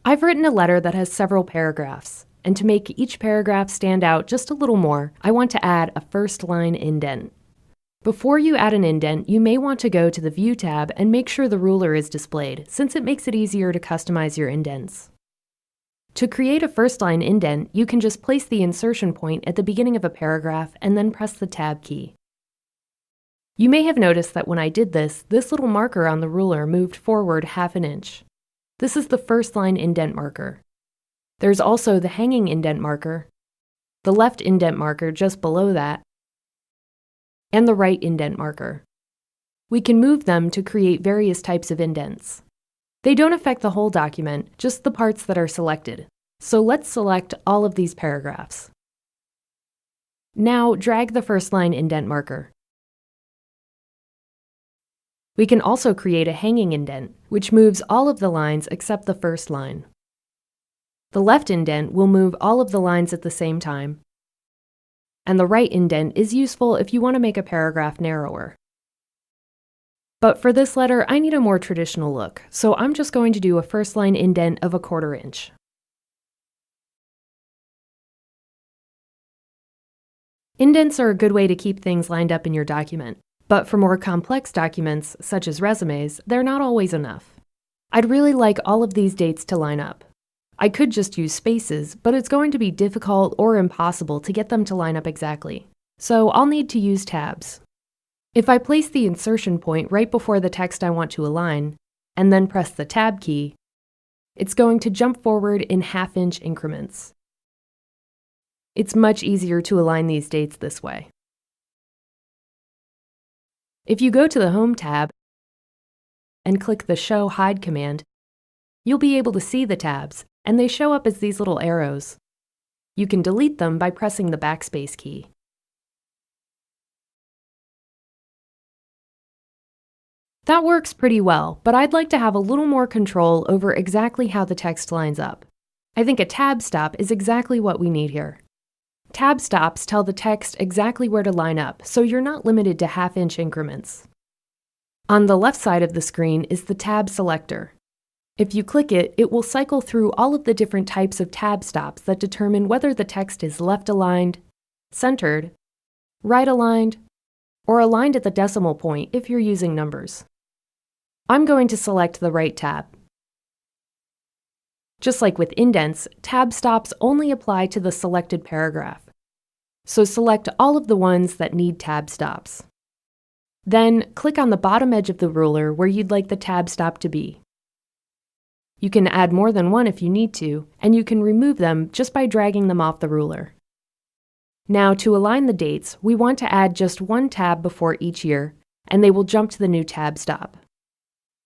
I've written a letter that has several paragraphs, and to make each paragraph stand out just a little more, I want to add a first-line indent. Before you add an indent, you may want to go to the View tab and make sure the ruler is displayed, since it makes it easier to customize your indents. To create a first-line indent, you can just place the insertion point at the beginning of a paragraph and then press the Tab key. You may have noticed that when I did this little marker on the ruler moved forward ½ an inch. This is the first-line indent marker. There's also the hanging indent marker, the left indent marker just below that, and the right indent marker. We can move them to create various types of indents. They don't affect the whole document, just the parts that are selected. So let's select all of these paragraphs. Now drag the first-line indent marker. We can also create a hanging indent, which moves all of the lines except the first line. The left indent will move all of the lines at the same time, and the right indent is useful if you want to make a paragraph narrower. But for this letter, I need a more traditional look, so I'm just going to do a first-line indent of ¼ inch. Indents are a good way to keep things lined up in your document. But for more complex documents, such as resumes, they're not always enough. I'd really like all of these dates to line up. I could just use spaces, but it's going to be difficult or impossible to get them to line up exactly. So I'll need to use tabs. If I place the insertion point right before the text I want to align, and then press the Tab key, it's going to jump forward in ½ inch increments. It's much easier to align these dates this way. If you go to the Home tab and click the Show Hide command, you'll be able to see the tabs, and they show up as these little arrows. You can delete them by pressing the backspace key. That works pretty well, but I'd like to have a little more control over exactly how the text lines up. I think a tab stop is exactly what we need here. Tab stops tell the text exactly where to line up, so you're not limited to ½ inch increments. On the left side of the screen is the tab selector. If you click it, it will cycle through all of the different types of tab stops that determine whether the text is left aligned, centered, right aligned, or aligned at the decimal point if you're using numbers. I'm going to select the right tab. Just like with indents, tab stops only apply to the selected paragraph. So select all of the ones that need tab stops. Then click on the bottom edge of the ruler where you'd like the tab stop to be. You can add more than one if you need to, and you can remove them just by dragging them off the ruler. Now to align the dates, we want to add just one tab before each year, and they will jump to the new tab stop.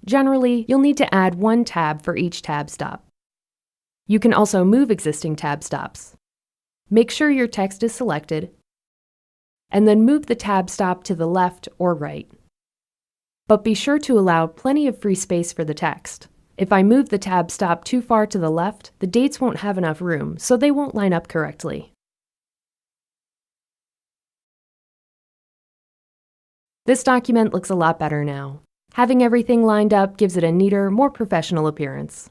Generally, you'll need to add one tab for each tab stop. You can also move existing tab stops. Make sure your text is selected, and then move the tab stop to the left or right. But be sure to allow plenty of free space for the text. If I move the tab stop too far to the left, the dates won't have enough room, so they won't line up correctly. This document looks a lot better now. Having everything lined up gives it a neater, more professional appearance.